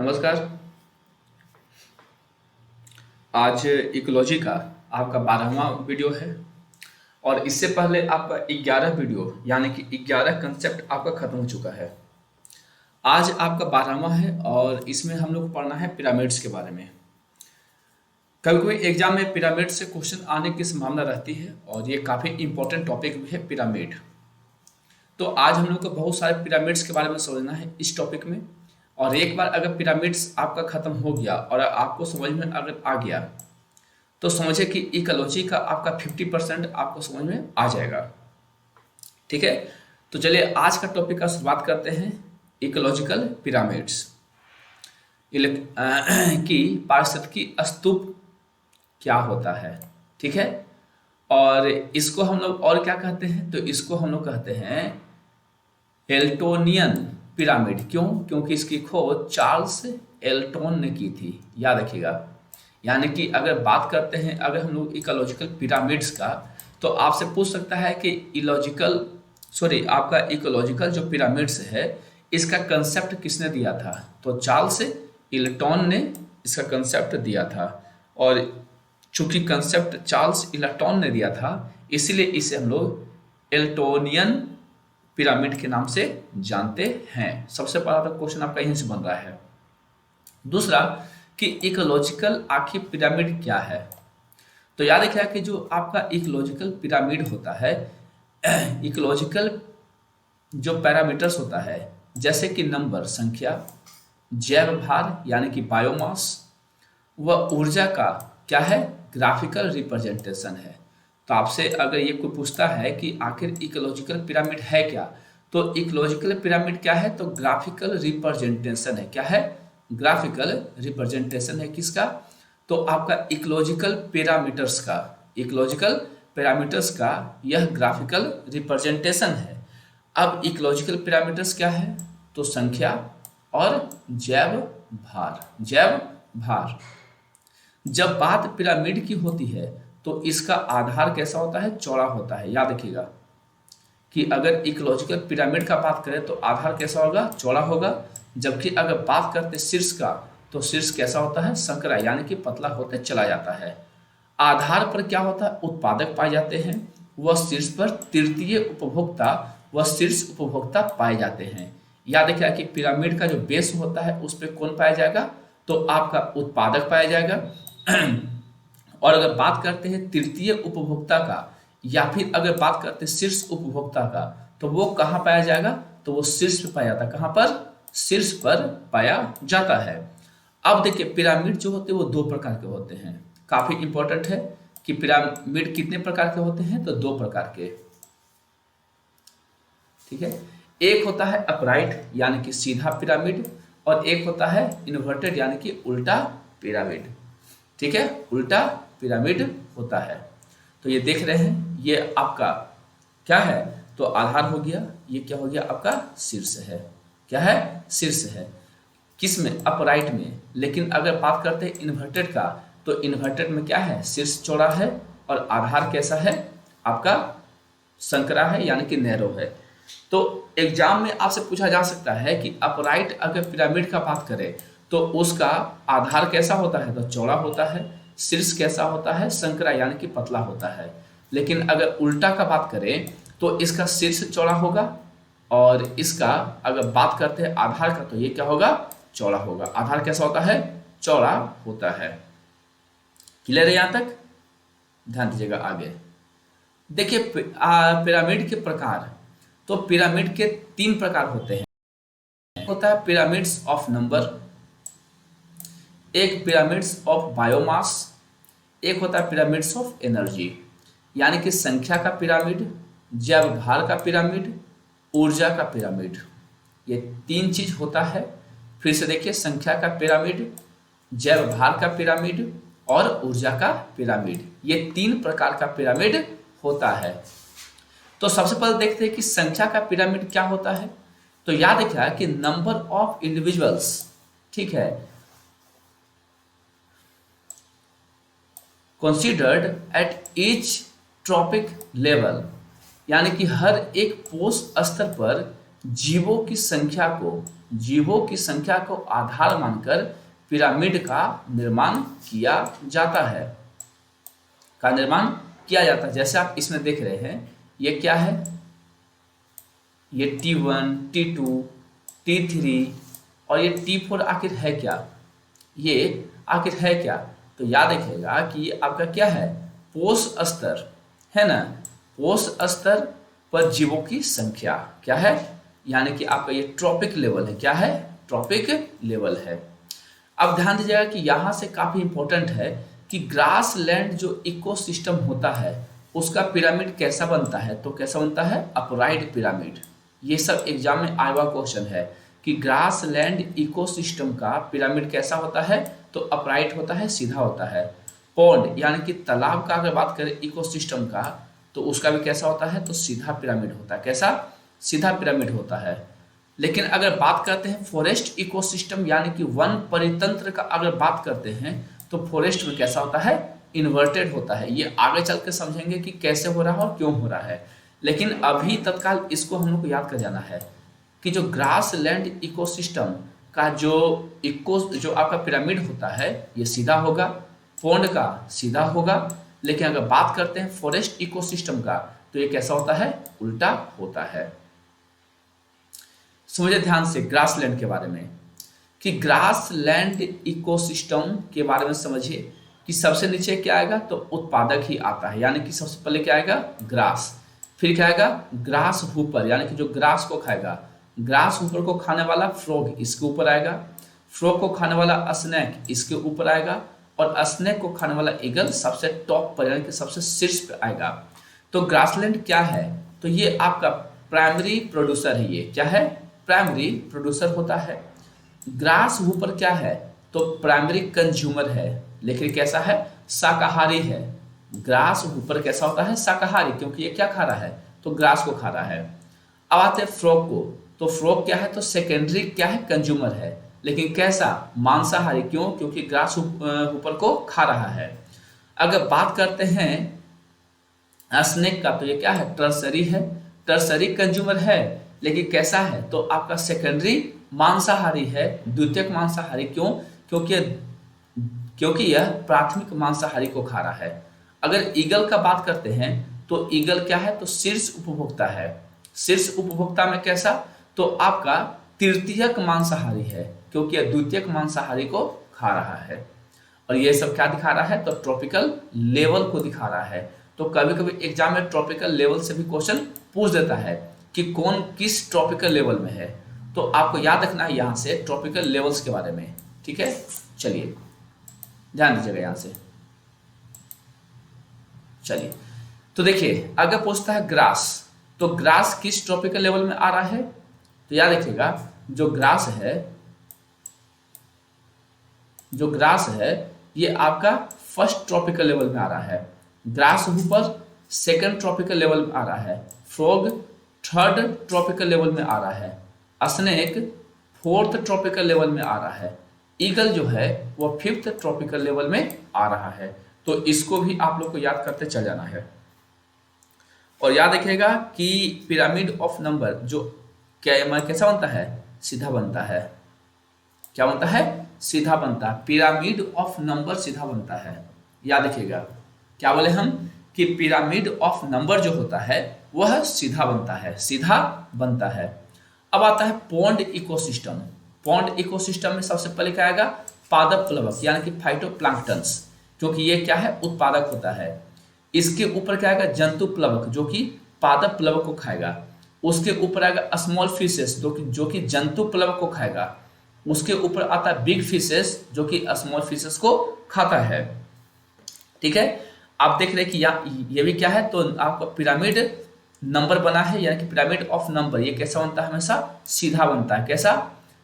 नमस्कार। आज इकोलॉजी का आपका 12वां वीडियो है और इससे पहले आपका 11 वीडियो यानी कि 11 कंसेप्ट आपका खत्म हो चुका है। आज आपका 12वां है और इसमें हम लोग को पढ़ना है पिरामिड्स के बारे में। कभी कभी एग्जाम में पिरामिड से क्वेश्चन आने की संभावना रहती है और ये काफ़ी इंपॉर्टेंट टॉपिक भी है पिरामिड। तो आज हम लोग को बहुत सारे पिरामिड्स के बारे में समझना है इस टॉपिक में। और एक बार अगर पिरामिड्स आपका खत्म हो गया और आपको समझ में अगर आ गया तो समझे कि इकोलॉजी का आपका 50% आपको समझ में आ जाएगा। ठीक है, तो चलिए आज का टॉपिक का शुरुआत करते हैं। इकोलॉजिकल पिरामिड्स की पारिस्थितिकी स्तूप क्या होता है। ठीक है, और इसको हम लोग और क्या कहते हैं, तो इसको हम लोग कहते हैं एल्टोनियन पिरामिड। क्यों? क्योंकि इसकी खोज चार्ल्स एल्टोन ने की थी, याद रखिएगा। यानी कि अगर बात करते हैं अगर हम लोग इकोलॉजिकल पिरामिड्स का, तो आपसे पूछ सकता है कि आपका इकोलॉजिकल जो पिरामिड्स है इसका कंसेप्ट किसने दिया था, तो चार्ल्स एल्टोन ने इसका कंसेप्ट दिया था। और चूंकि कंसेप्ट चार्ल्स एल्टोन ने दिया था इसीलिए इसे हम लोग एल्टोनियन पिरामिड के नाम से जानते हैं। सबसे पहला तो क्वेश्चन आपका यहीं से बन रहा है। दूसरा कि इकोलॉजिकल आखिर पिरामिड क्या है, तो याद रखिए कि जो आपका इकोलॉजिकल पिरामिड होता है, इकोलॉजिकल जो पैरामीटर्स होता है जैसे कि नंबर संख्या, जैव भार यानी कि बायोमास, व ऊर्जा का क्या है, ग्राफिकल रिप्रेजेंटेशन है। तो आपसे अगर ये कोई पूछता है कि आखिर इकोलॉजिकल पिरामिड है क्या, तो इकोलॉजिकल पिरामिड क्या है, तो ग्राफिकल रिप्रेजेंटेशन है। क्या है? ग्राफिकल रिप्रेजेंटेशन है किसका, तो आपका इकोलॉजिकल पैरामीटर्स का यह ग्राफिकल रिप्रेजेंटेशन है। अब इकोलॉजिकल पैरामीटर्स क्या है, तो संख्या और जैव भार। जब बात पिरामिड की होती है तो इसका आधार कैसा होता है, चौड़ा होता है। याद रखिएगा कि अगर इकोलॉजिकल पिरामिड का बात करें तो आधार कैसा होगा, चौड़ा होगा। जबकि अगर बात करते शीर्ष का, तो शीर्ष कैसा होता है, संकरा यानी कि पतला होते चला जाता है। आधार पर क्या होता है, उत्पादक पाए जाते हैं। वह शीर्ष पर तृतीय उपभोक्ता व शीर्ष उपभोक्ता पाए जाते हैं। याद रखिएगा कि पिरामिड का जो बेस होता है उस पर कौन पाया जाएगा, तो आपका उत्पादक पाया जाएगा। और अगर बात करते हैं तृतीय उपभोक्ता का या फिर अगर बात करते हैं शीर्ष उपभोक्ता का, तो वो कहाँ पाया जाएगा, तो वो शीर्ष पर पाया जाता है। कहाँ पर? शीर्ष पर पाया जाता है। अब देखिए पिरामिड जो होते हैं वो दो प्रकार के होते हैं। काफी इंपॉर्टेंट है कि पिरामिड कितने प्रकार के होते हैं, तो दो प्रकार के। ठीक है, एक होता है अपराइट यानी कि सीधा पिरामिड, और एक होता है इन्वर्टेड यानी कि उल्टा पिरामिड। ठीक है, उल्टा पिरामिड होता है। तो ये देख रहे हैं, ये आपका क्या है, तो आधार हो गया। ये क्या हो गया, आपका शीर्ष है। क्या है? शीर्ष है। किस में? अपराइट में। लेकिन अगर बात करते हैं इन्वर्टेड का, तो इन्वर्टेड में क्या है, शीर्ष चौड़ा है और आधार कैसा है, आपका संकरा है यानी कि नैरो है। तो एग्जाम में आपसे पूछा जा सकता है कि अपराइट अगर पिरामिड का बात करें तो उसका आधार कैसा होता है, तो चौड़ा होता है। शीर्ष कैसा होता है, संकरा यानी कि पतला होता है। लेकिन अगर उल्टा का बात करें तो इसका शीर्ष चौड़ा होगा और इसका अगर बात करते हैं आधार का, तो ये क्या होगा, चौड़ा होगा। आधार कैसा होता है, चौड़ा होता है। क्लियर है यहाँ तक? ध्यान दीजिएगा आगे। देखिए पिरामिड के प्रकार, तो पिरामिड के 3 प्रकार होते हैं। होता है पिरामिड्स ऑफ नंबर, एक पिरामिड्स ऑफ बायोमास, एक होता है पिरामिड्स ऑफ एनर्जी यानी कि संख्या का पिरामिड, जैव भार का पिरामिड, ऊर्जा का पिरामिड। ये 3 चीज होता है। फिर से देखिए, संख्या का पिरामिड, जैव भार का पिरामिड और ऊर्जा का पिरामिड। ये 3 प्रकार का पिरामिड होता है। तो सबसे पहले देखते हैं कि संख्या का पिरामिड क्या होता है। तो याद रखिएगा कि नंबर ऑफ इंडिविजुअल्स, ठीक है, considered at each trophic level, यानी कि हर एक पोस्ट स्तर पर जीवों की संख्या को आधार मानकर पिरामिड का निर्माण किया जाता है। जैसे आप इसमें देख रहे हैं, ये क्या है, ये T1, T2, T3 और ये T4 आखिर है क्या, तो याद रखिएगा कि ये आपका क्या है, पोष स्तर है ना। पोष स्तर पर जीवों की संख्या क्या है, यानी कि आपका ये ट्रॉपिक लेवल है। क्या है, ट्रॉपिक लेवल है। अब ध्यान दीजिएगा कि यहाँ से काफी इंपॉर्टेंट है कि ग्रास लैंड जो इकोसिस्टम होता है उसका पिरामिड कैसा बनता है, तो कैसा बनता है, अपराइट पिरामिड। ये सब एग्जाम में आया हुआ क्वेश्चन है कि ग्रास लैंड इकोसिस्टम का पिरामिड कैसा होता है, तो अपराइट होता है, सीधा होता है। पॉन्ड यानी कि तालाब का अगर बात करें इकोसिस्टम का, तो उसका भी कैसा होता है, तो सीधा पिरामिड होता है। कैसा, सीधा पिरामिड होता है। लेकिन अगर बात करते हैं फॉरेस्ट इकोसिस्टम यानी कि वन परितंत्र का अगर बात करते हैं, तो फॉरेस्ट में कैसा होता है, इन्वर्टेड होता है। ये आगे चल के समझेंगे कि कैसे हो रहा है और क्यों हो रहा है। लेकिन अभी तत्काल इसको हम लोग को याद कर जाना है कि जो ग्रास लैंड इकोसिस्टम का जो आपका पिरामिड होता है, ये सीधा होगा, पॉन्ड का सीधा होगा। लेकिन अगर बात करते हैं फॉरेस्ट इकोसिस्टम का, तो ये कैसा होता है, उल्टा होता है। समझिए ध्यान से ग्रासलैंड के बारे में कि ग्रासलैंड इकोसिस्टम के बारे में समझिए कि सबसे नीचे क्या आएगा, तो उत्पादक ही आता है। यानी कि सबसे पहले क्या आएगा, ग्रास, फिर क्या आएगा, ग्रास हुपर यानी कि जो ग्रास को खाएगा। ग्रास हुपर को खाने वाला फ्रॉग इसके ऊपर आएगा, फ्रॉग को खाने वाला स्नेक इसके ऊपर आएगा, और स्नेक को खाने वाला ईगल सबसे टॉप पर यानी कि सबसे शीर्ष पर आएगा। तो ग्रासलैंड क्या है, तो ये आपका प्राइमरी प्रोड्यूसर है। ये क्या है, प्राइमरी प्रोड्यूसर होता है। ग्रास हुपर क्या है, तो प्राइमरी कंज्यूमर है, लेकिन कैसा है, शाकाहारी है। ग्रास हुपर कैसा होता है, शाकाहारी, क्योंकि ये क्या खा रहा है, तो ग्रास को खा रहा है। अब आते हैं फ्रॉग को, तो फ्रॉग क्या है, तो सेकेंडरी क्या है, कंज्यूमर है, लेकिन कैसा, मांसाहारी। क्यों, क्योंकि ग्रास हुपर को खा रहा है। अगर बात करते हैं स्नेक का, तो ये क्या है, टर्सरी है, टर्सरी कंज्यूमर है, लेकिन कैसा है, तो आपका सेकेंडरी मांसाहारी है, द्वितीयक मांसाहारी। क्यों, क्योंकि यह प्राथमिक मांसाहारी को खा रहा है। अगर ईगल का बात करते हैं, तो ईगल क्या है, तो शीर्ष उपभोक्ता है। शीर्ष उपभोक्ता में कैसा, तो आपका तृतीयक मांसाहारी है, क्योंकि यह द्वितीयक मांसाहारी को खा रहा है। और ये सब क्या दिखा रहा है, तो ट्रॉपिकल लेवल को दिखा रहा है। तो कभी कभी एग्जाम में ट्रॉपिकल लेवल से भी क्वेश्चन पूछ देता है कि कौन किस ट्रॉपिकल लेवल में है। तो आपको याद रखना है यहाँ से ट्रॉपिकल लेवल्स के बारे में। ठीक है, चलिए ध्यान दीजिएगा यहाँ से। चलिए तो देखिए, अगर पूछता है ग्रास, तो ग्रास किस ट्रॉपिकल लेवल में आ रहा है, तो याद रखिएगा जो ग्रास है ये आपका फर्स्ट ट्रॉपिकल लेवल में आ रहा है। Grass Hooper second tropical level में आ रहा है, फ्रॉग थर्ड ट्रॉपिकल लेवल में आ रहा है, स्नेक फोर्थ ट्रॉपिकल लेवल में आ रहा है, ईगल जो है वो फिफ्थ ट्रॉपिकल लेवल में आ रहा है। तो इसको भी आप लोग को याद करते चल जाना है। और याद रखिएगा कि पिरामिड ऑफ नंबर जो कैसा बनता है, सीधा बनता है। क्या बनता है, सीधा बनता है। पिरामिड ऑफ नंबर सीधा बनता है। याद रखिएगा क्या बोले हम, कि पिरामिड ऑफ नंबर जो होता है वह सीधा बनता है। अब आता है पॉन्ड इकोसिस्टम। पॉन्ड इकोसिस्टम में सबसे पहले क्या आएगा, पादप प्लवक यानी कि फाइटोप्लैंक्टन्स, क्योंकि ये क्या है, उत्पादक होता है। इसके ऊपर क्या आएगा, जंतु प्लवक जो कि पादप प्लवक को खाएगा। उसके ऊपर आएगा स्मॉल फिशेस जो कि जंतु प्लवक को खाएगा। उसके ऊपर आता है बिग फिशेस जो कि स्मॉल फिशेस को खाता है। ठीक है, आप देख रहे हैं कि ये भी क्या है, तो आपका पिरामिड नंबर बना है, यानी कि पिरामिड ऑफ नंबर। ये कैसा बनता है, हमेशा सीधा बनता है। कैसा,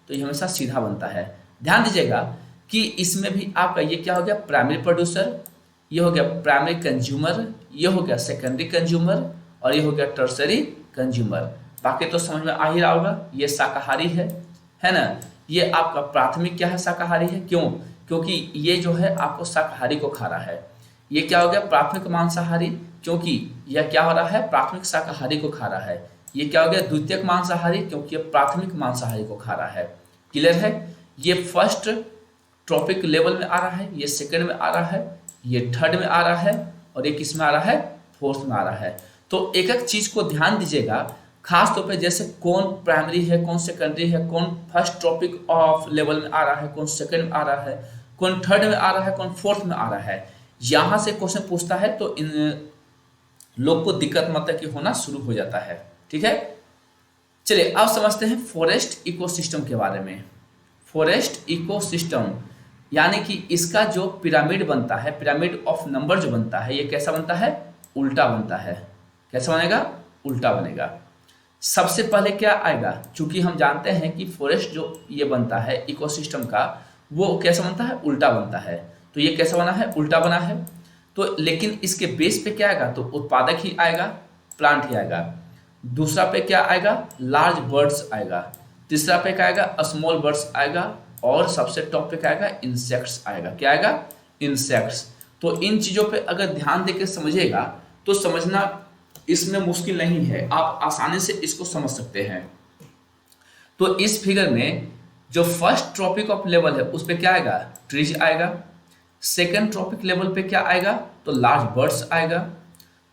तो ये हमेशा सीधा बनता है। ध्यान दीजिएगा कि इसमें भी आपका ये क्या हो गया, प्राइमरी प्रोड्यूसर, ये हो गया प्राइमरी कंज्यूमर, ये हो गया सेकेंडरी कंज्यूमर, और ये हो गया टर्सरी कंज्यूमर। बाकी तो समझ में आ ही रहा होगा, ये शाकाहारी है ना। ये आपका प्राथमिक क्या है, शाकाहारी है। क्यों, क्योंकि ये जो है आपको शाकाहारी को खा रहा है। ये क्या हो गया, प्राथमिक मांसाहारी, क्योंकि यह क्या हो रहा है, प्राथमिक शाकाहारी को खा रहा है। ये क्या हो गया, द्वितीयक मांसाहारी, क्योंकि ये प्राथमिक मांसाहारी को खा रहा है। क्लियर है। ये फर्स्ट ट्रॉपिक लेवल में आ रहा है, ये सेकंड में आ रहा है, ये थर्ड में आ रहा है, और ये किस में आ रहा है, फोर्थ में आ रहा है। तो एक एक चीज को ध्यान दीजिएगा, खास तौर पे जैसे कौन प्राइमरी है, कौन सेकेंडरी है, कौन फर्स्ट ट्रॉपिक ऑफ लेवल में आ रहा है, कौन सेकंड में आ रहा है, कौन थर्ड में आ रहा है, कौन फोर्थ में आ रहा है। यहां से क्वेश्चन पूछता है तो इन लोग को दिक्कत मतलब कि होना शुरू हो जाता है। ठीक है, चलिए अब समझते हैं फॉरेस्ट इकोसिस्टम के बारे में। फॉरेस्ट इकोसिस्टम यानी कि इसका जो पिरामिड बनता है, पिरामिड ऑफ नंबर जो बनता है, ये कैसा बनता है, उल्टा बनता है। कैसा बनेगा, उल्टा बनेगा। सबसे पहले क्या आएगा, चूंकि हम जानते हैं कि फॉरेस्ट जो ये बनता है इकोसिस्टम का, वो कैसा बनता है, उल्टा बनता है। तो ये कैसा बना है, उल्टा बना है। तो लेकिन इसके बेस पे क्या आएगा, तो उत्पादक ही आएगा, प्लांट ही आएगा। दूसरा पे क्या आएगा, लार्ज बर्ड्स आएगा। तीसरा पे क्या आएगा, स्मॉल बर्ड्स आएगा। और सबसे टॉप पे क्या आएगा, इंसेक्ट्स आएगा। क्या आएगा, इंसेक्ट्स। तो इन चीजों पे अगर ध्यान देकर समझिएगा तो समझना इसमें मुश्किल नहीं है, आप आसानी से इसको समझ सकते हैं। तो इस फिगर में जो फर्स्ट ट्रॉपिक ऑफ लेवल है उस पे क्या आएगा, ट्रीज आएगा। सेकेंड ट्रॉपिक लेवल पे क्या आएगा, तो लार्ज बर्ड्स आएगा।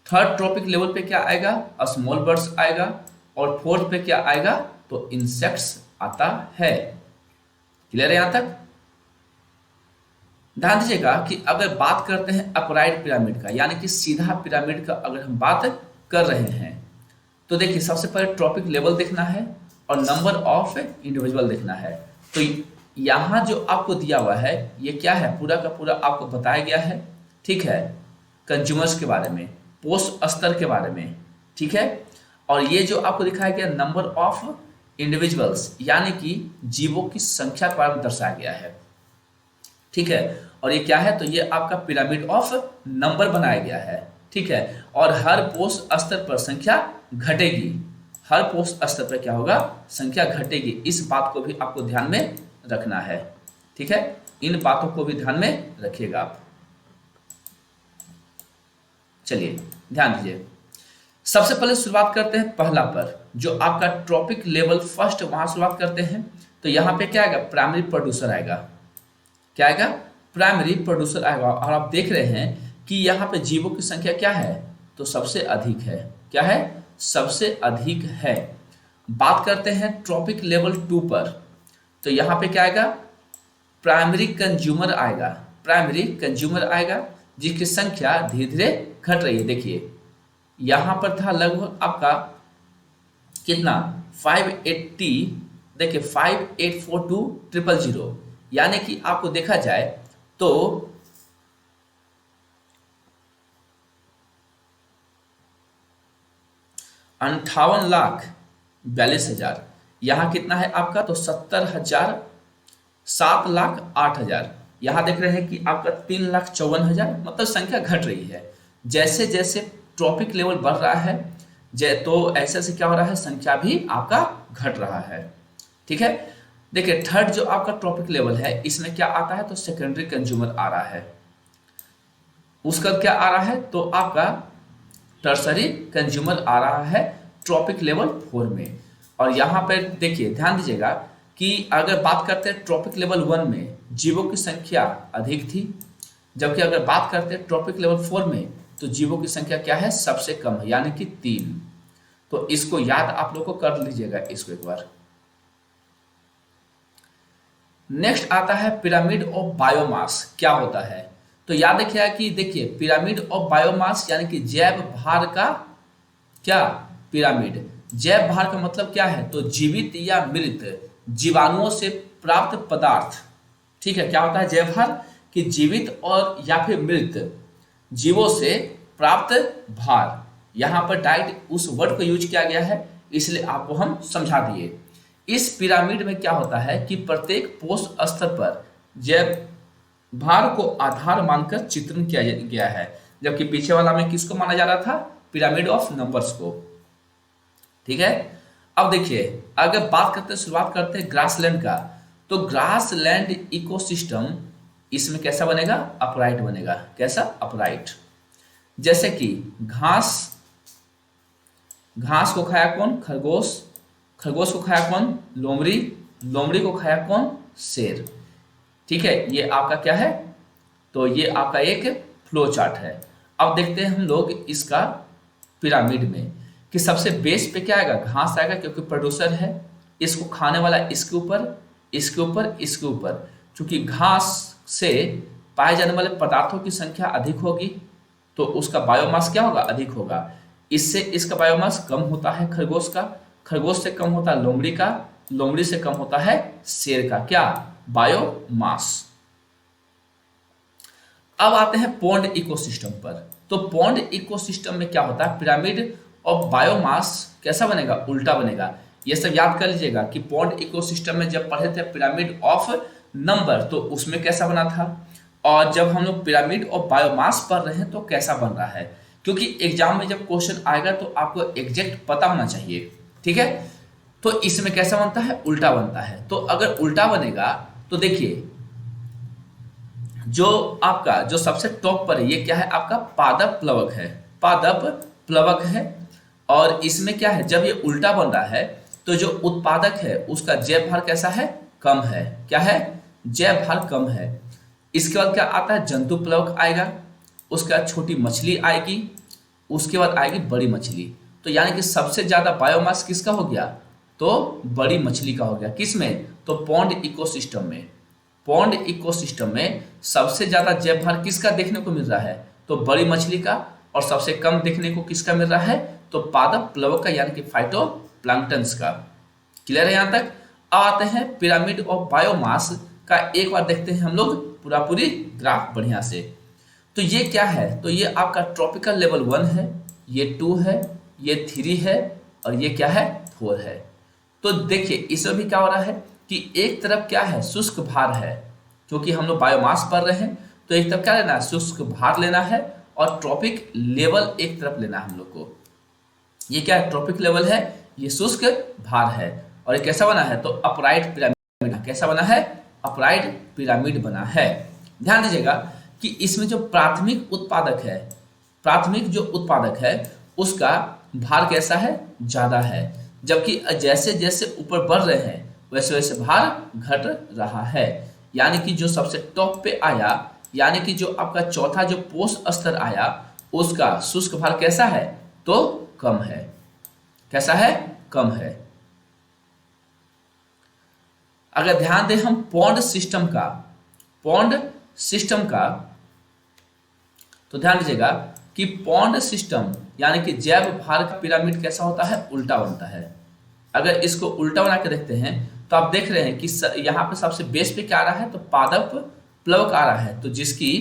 थर्ड ट्रॉपिक लेवल पे क्या आएगा, स्मॉल बर्ड्स आएगा। और फोर्थ पे क्या आएगा, तो इंसेक्ट्स आता है। क्लियर है यहां तक। ध्यान दीजिएगा कि अगर बात करते हैं अपराइट पिरामिड का, यानी कि सीधा पिरामिड का अगर हम बात कर रहे हैं, तो देखिए सबसे पहले ट्रॉपिक लेवल देखना है और नंबर ऑफ इंडिविजुअल देखना है। तो यहाँ जो आपको दिया हुआ है ये क्या है, पूरा का पूरा आपको बताया गया है। ठीक है, कंज्यूमर्स के बारे में, पोस्ट स्तर के बारे में। ठीक है, और ये जो आपको दिखाया गया नंबर ऑफ इंडिविजुअल्स, यानी कि जीवों की संख्या के बारे में दर्शाया गया है। ठीक है, और ये क्या है, तो ये आपका पिरामिड ऑफ नंबर बनाया गया है। ठीक है, और हर पोस्ट स्तर पर संख्या घटेगी। हर पोस्ट स्तर पर क्या होगा, संख्या घटेगी। इस बात को भी आपको ध्यान में रखना है। ठीक है, इन बातों को भी ध्यान में रखिएगा आप। चलिए ध्यान दीजिए, सबसे पहले शुरुआत करते हैं पहला पर, जो आपका ट्रॉपिक लेवल फर्स्ट, वहां शुरुआत करते हैं। तो यहाँ पे क्या आएगा, प्राइमरी प्रोड्यूसर आएगा। क्या आएगा, प्राइमरी प्रोड्यूसर आएगा। और आप देख रहे हैं कि यहाँ पे जीवों की संख्या क्या है, तो सबसे अधिक है। क्या है, सबसे अधिक है। बात करते हैं ट्रॉपिक लेवल 2 पर, तो यहाँ पे क्या आएगा, प्राइमरी कंज्यूमर आएगा। प्राइमरी कंज्यूमर आएगा जिसकी संख्या धीरे धीरे घट रही है। देखिए यहाँ पर था लगभग आपका कितना, 580, देखिए 5842,000, यानी कि आपको देखा जाए तो 58,42,000। यहाँ कितना है आपका, तो 70,000, 7,08,000। यहाँ देख रहे हैं कि आपका 3,54,000, मतलब संख्या घट रही है। जैसे जैसे ट्रॉपिक लेवल बढ़ रहा है तो ऐसे ऐसे क्या हो रहा है, संख्या भी आपका घट रहा है। ठीक है, देखिए थर्ड जो आपका ट्रॉपिक लेवल है, इसमें क्या आता है, तो सेकेंडरी कंज्यूमर आ रहा है। उसका क्या आ रहा है, तो आपका टर्सरी कंज्यूमर आ रहा है ट्रॉपिक लेवल 4 में। और यहाँ पर देखिए ध्यान दीजिएगा कि अगर बात करते हैं ट्रॉपिक लेवल 1 में जीवों की संख्या अधिक थी, जबकि अगर बात करते हैं ट्रॉपिक लेवल 4 में तो जीवों की संख्या क्या है, सबसे कम है, यानी कि 3। तो इसको याद आप लोग को कर लीजिएगा इसको एक बार। नेक्स्ट आता है पिरामिड ऑफ बायोमास। क्या होता है, तो याद रखिएगा कि देखिए पिरामिड ऑफ बायोमास यानी कि जैव भार का क्या, पिरामिड। जैव भार का मतलब क्या है, तो जीवित या मृत जीवाणुओं से प्राप्त पदार्थ। ठीक है, क्या होता है जैव भार, कि जीवित और या फिर मृत जीवों से प्राप्त भार। यहां पर डायरेक्ट उस वर्ड को यूज किया गया है, इसलिए आपको हम समझा दिए। इस पिरामिड में क्या होता है कि प्रत्येक पोस्ट स्तर पर जैव भार को आधार मानकर चित्रण किया गया है, जबकि पीछे वाला में किसको माना जा रहा था, पिरामिड ऑफ नंबर्स को। ठीक है, अब देखिए अगर बात करते हैं, शुरुआत करते हैं ग्रासलैंड का, तो ग्रासलैंड इकोसिस्टम इसमें कैसा बनेगा, अपराइट बनेगा। कैसा, अपराइट। जैसे कि घास घास को खाया कौन? खरगोश। खरगोश को खाया कौन? लोमड़ी। लोमड़ी को खाया कौन? शेर। ठीक है, ये आपका क्या है? तो ये आपका एक फ्लो चार्ट है। अब देखते हैं हम लोग इसका पिरामिड में कि सबसे बेस पे क्या आएगा? घास आएगा, क्योंकि प्रोड्यूसर है। इसको खाने वाला इसके ऊपर, इसके ऊपर, इसके ऊपर। क्योंकि घास से पाए जाने वाले पदार्थों की संख्या अधिक होगी, तो उसका बायोमास क्या होगा? अधिक होगा। इससे इसका बायोमास कम होता है खरगोश का, खरगोश से कम होता है लोमड़ी का, लोमड़ी से कम होता है शेर का क्या? बायोमास। अब आते हैं पॉन्ड इकोसिस्टम पर। तो पॉन्ड इकोसिस्टम में क्या होता है? पिरामिड ऑफ बायोमास कैसा बनेगा? उल्टा बनेगा। ये सब याद कर लीजिएगा कि पॉन्ड इकोसिस्टम में जब पढ़े थे पिरामिड ऑफ नंबर, तो उसमें कैसा बना था, और जब हम लोग पिरामिड ऑफ बायोमास पढ़ रहे हैं तो कैसा बन रहा है। क्योंकि एग्जाम में जब क्वेश्चन आएगा तो आपको एग्जैक्ट पता होना चाहिए। ठीक है, तो इसमें कैसा बनता है? उल्टा बनता है। तो अगर उल्टा बनेगा तो देखिए, जो आपका जो सबसे टॉप पर है ये क्या है? आपका पादप प्लवक है, पादप प्लवक है। और इसमें क्या है? जब ये उल्टा बन रहा है तो जो उत्पादक है उसका जैव भार कैसा है? कम है। क्या है? जैव भार कम है। इसके बाद क्या आता है? जंतु प्लवक आएगा, उसके बाद छोटी मछली आएगी, उसके बाद आएगी बड़ी मछली। तो यानी कि सबसे ज्यादा बायोमास किसका हो गया? तो बड़ी मछली का हो गया। किसमें? तो पॉन्ड इकोसिस्टम में। पॉन्ड इकोसिस्टम में सबसे ज्यादा जैव भार किसका देखने को मिल रहा है? तो बड़ी मछली का। और सबसे कम देखने को किसका मिल रहा है? तो पादप प्लवक का, यानी कि फाइटोप्लैंक्टन्स का। क्लियर है यहां तक? अब आते हैं पिरामिड ऑफ बायोमास का, एक बार देखते हैं हम लोग पूरा पूरी ग्राफ बढ़िया से। तो ये क्या है? तो ये आपका ट्रॉपिकल लेवल 1 है, ये 2 है, ये 3 है, और ये क्या है? 4 है। तो देखिए इसमें भी क्या हो रहा है कि एक तरफ क्या है? शुष्क भार है, क्योंकि हम लोग बायोमास पढ़ रहे हैं। तो एक तरफ क्या लेना है? शुष्क भार लेना है, और ट्रॉपिक लेवल एक तरफ लेना है हम लोग को। ये क्या है? ट्रॉपिक लेवल है, ये शुष्क भार है। और ये कैसा बना है? तो अपराइट पिरामिड। कैसा बना है? अपराइट पिरामिड बना है। ध्यान दीजिएगा कि इसमें जो प्राथमिक उत्पादक है, प्राथमिक जो उत्पादक है उसका भार कैसा है? ज्यादा है। जबकि जैसे जैसे ऊपर बढ़ रहे हैं वैसे वैसे भार घट रहा है। यानी कि जो सबसे टॉप पे आया, यानी कि जो आपका चौथा जो पोस्ट स्तर आया, उसका शुष्क भार कैसा है? तो कम है। कैसा है? कम है। अगर ध्यान दें हम पॉन्ड सिस्टम का, पॉन्ड सिस्टम का, तो ध्यान दीजिएगा कि पॉन्ड सिस्टम यानी कि जैव भार का पिरामिड कैसा होता है? उल्टा बनता है। अगर इसको उल्टा बना के देखते हैं तो आप देख रहे हैं कि यहाँ पे सबसे बेस पे क्या आ रहा है? तो पादप प्लवक आ रहा है, तो जिसकी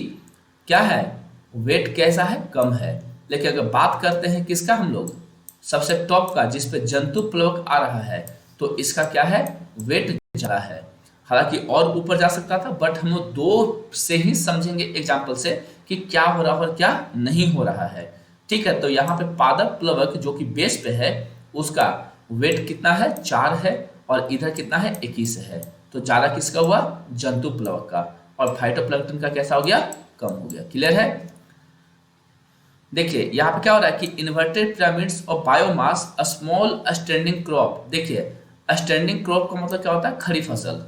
क्या है? वेट कैसा है? कम है। लेकिन अगर बात करते हैं किसका हम लोग? सबसे टॉप का, जिसपे जंतु प्लवक आ रहा है, तो इसका क्या है? वेट ज्यादा है। हालांकि और ऊपर जा सकता था, बट हम लोग दो से ही समझेंगे एग्जाम्पल से कि क्या हो रहा है और क्या नहीं हो रहा है। ठीक है, तो यहाँ पे पादप प्लवक जो कि बेस पे है उसका वेट कितना है? 4 है, और इधर कितना है? 21 है। तो ज्यादा किसका हुआ? जंतु प्लवक का। और फाइटोप्लैंक्टन का कैसा हो गया? कम हो गया। क्लियर है? देखिए यहाँ पे क्या हो रहा है कि inverted pyramids of biomass a small standing crop. देखिए स्टैंडिंग क्रॉप का मतलब क्या होता है? खड़ी फसल।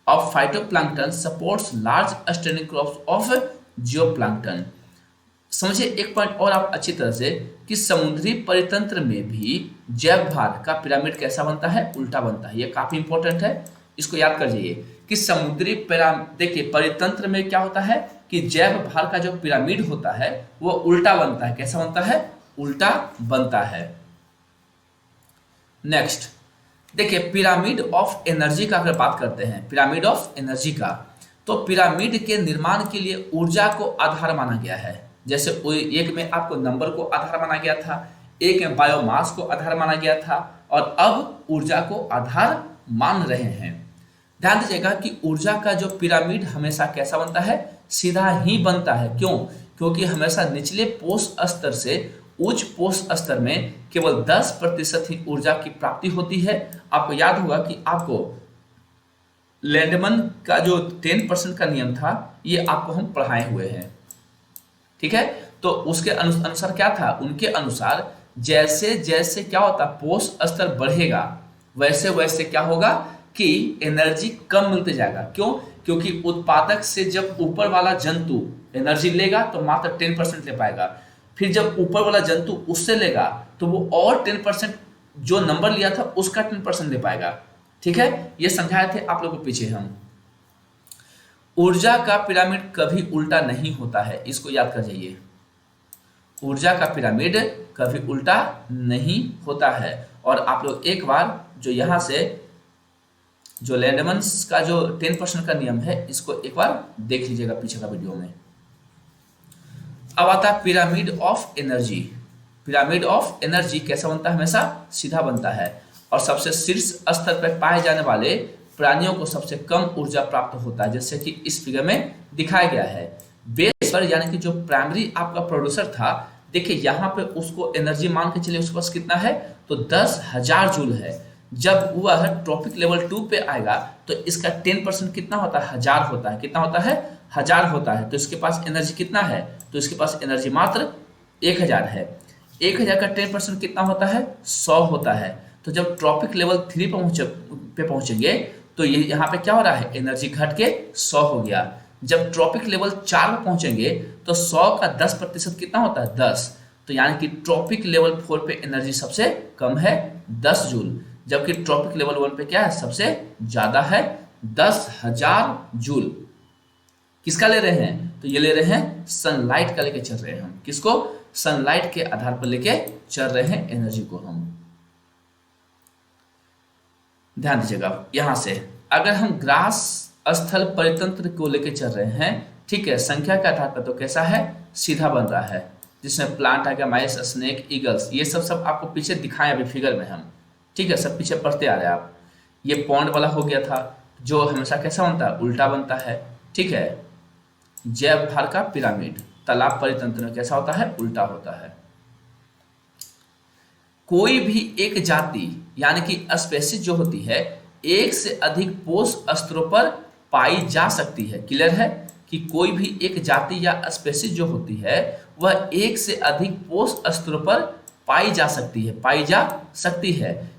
Of phytoplankton supports large standing crops of zooplankton. समझिए एक पॉइंट और आप अच्छी तरह से कि समुद्री परितंत्र में भी जैव भार का पिरामिड कैसा बनता है? उल्टा बनता है। ये काफी इंपॉर्टेंट है, इसको याद कर जाइए कि समुद्री देखिए परितंत्र में क्या होता है कि जैव भार का जो पिरामिड होता है वो उल्टा बनता है। कैसा बनता है? उल्टा बनता है। नेक्स्ट देखिए पिरामिड ऑफ एनर्जी का अगर बात करते हैं, पिरामिड ऑफ एनर्जी का, तो पिरामिड के निर्माण के लिए ऊर्जा को आधार माना गया है। जैसे एक में आपको नंबर को आधार माना गया था, एक में बायोमास को आधार माना गया था, और अब ऊर्जा को आधार मान रहे हैं। ध्यान दीजिएगा कि ऊर्जा का जो पिरामिड हमेशा कैसा बनता है? सीधा ही बनता है। क्यों? क्योंकि हमेशा निचले पोष स्तर से उच्च पोष स्तर में केवल 10% ही ऊर्जा की प्राप्ति होती है। आपको याद होगा कि आपको लैंडमन का जो 10% का नियम था ये आपको हम पढ़ाए हुए हैं। ठीक है, तो उसके अनुसार क्या था? उनके अनुसार जैसे जैसे क्या होता है पोष स्तर बढ़ेगा वैसे वैसे क्या होगा कि एनर्जी कम मिलते जाएगा। क्यों? क्योंकि उत्पादक से जब ऊपर वाला जंतु एनर्जी लेगा तो मात्र 10% ले पाएगा, फिर जब ऊपर वाला जंतु उससे लेगा तो वो और 10% जो नंबर लिया था उसका 10% ले पाएगा। ठीक है, ये समझाए थे आप लोगों को पीछे हम। ऊर्जा का पिरामिड कभी उल्टा नहीं होता है, इसको याद कर जाइए। ऊर्जा का पिरामिड कभी उल्टा नहीं होता है। और आप लोग एक बार जो यहाँ से जो लैंडमन्स का जो 10% का नियम है इसको एक बार देख लीजिएगा पीछे का वीडियो में। अब आता है pyramid of energy. Pyramid of energy कैसा बनता है? हमेशा सीधा बनता है और सबसे शीर्ष स्तर पर पाए जाने वाले प्राणियों को सबसे कम ऊर्जा प्राप्त होता है, जैसे कि इस फिगर में दिखाया गया है। बेस पर यानी कि जो प्राइमरी आपका प्रोड्यूसर था, देखिए यहाँ पे उसको एनर्जी मान के चलिए उसके पास कितना है तो 10,000 जूल है। जब वह ट्रॉपिक लेवल 2 पे आएगा तो इसका 10% कितना होता है? 1000 होता है। कितना होता है? 1000 होता है। तो इसके पास एनर्जी कितना है? तो इसके पास एनर्जी मात्र 1000 है। 1000 का 10% कितना होता है? 100 होता है। तो जब ट्रॉपिक लेवल 3 पे पहुंचेंगे तो ये यहाँ पे क्या हो रहा है? एनर्जी घट के 100 हो गया। जब ट्रॉपिक लेवल 4 पे पहुंचेंगे तो 100 का 10% कितना होता है? 10। तो यानी कि ट्रॉपिक लेवल 4 पे एनर्जी सबसे कम है 10 जूल, जबकि ट्रॉपिक लेवल 1 पे क्या है? सबसे ज्यादा है 10,000 जूल। किसका ले रहे हैं? तो ये ले रहे हैं सनलाइट का लेके चल रहे हैं हम। किसको? सनलाइट के आधार पर लेके चल रहे हैं एनर्जी को हम। ध्यान दीजिएगा यहां से, अगर हम ग्रास स्थल परितंत्र को लेके चल रहे हैं, ठीक है, संख्या के आधार पर तो कैसा है? सीधा बन रहा है, जिसमें प्लांट आ गया, माइस, स्नेक, ईगल्स, ये सब आपको पीछे दिखाएं अभी फिगर में हम। ठीक है, सब पीछे पढ़ते आ रहे हैं आप। ये पॉन्ड वाला हो गया था जो हमेशा कैसा बनता है? उल्टा बनता है। ठीक है, जैव भार का पिरामिड तालाब परितंत्र में कैसा होता है? उल्टा होता है। कोई भी एक जाति यानी कि स्पेसीज जो होती है एक से अधिक पोष स्तरों पर पाई जा सकती है। क्लियर है कि कोई भी एक जाति या स्पेसीज जो होती है वह एक से अधिक पोष स्तरों पर पाई जा सकती है।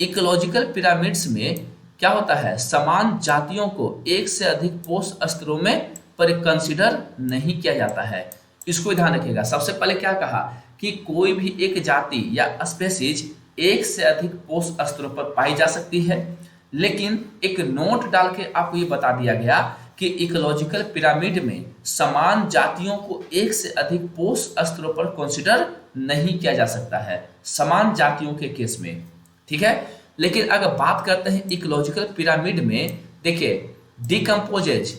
इकोलॉजिकल पिरामिड्स में क्या होता है? समान जातियों को एक से अधिक पोष स्तरों में पर कंसीडर नहीं किया जाता है। इसको ध्यान रखिएगा। सबसे पहले क्या कहा कि कोई भी एक जाति या स्पेसीज एक से अधिक पोष स्तरों पर पाई जा सकती है, लेकिन एक नोट डाल के आपको ये बता दिया गया कि इकोलॉजिकल पिरामिड में समान जातियों को एक से अधिक पोष स्तरों पर कंसीडर नहीं किया जा सकता है समान जातियों के केस में। ठीक है, लेकिन अगर बात करते हैं इकोलॉजिकल पिरामिड में, देखिए डिकम्पोजेज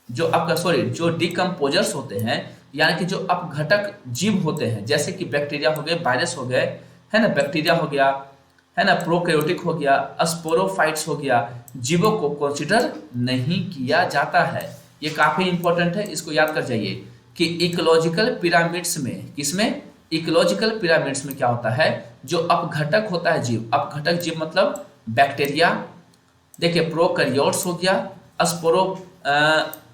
जो डिकम्पोजर्स होते हैं यानी कि जो अपघटक जीव होते हैं, जैसे कि बैक्टीरिया हो गए, वायरस हो गए, है ना, बैक्टीरिया हो गया, है ना, प्रोकैरियोटिक हो गया, स्पोरोफाइट्स हो गया, जीवों को कंसीडर नहीं किया जाता है। ये काफी इंपॉर्टेंट है, इसको याद कर जाइए कि इकोलॉजिकल पिरामिड्स में, किसमें? इकोलॉजिकल पिरामिड्स में क्या होता है? जो अपघटक होता है जीव, अपघटक जीव मतलब बैक्टीरिया, देखिए प्रोकैरियोट्स हो गया,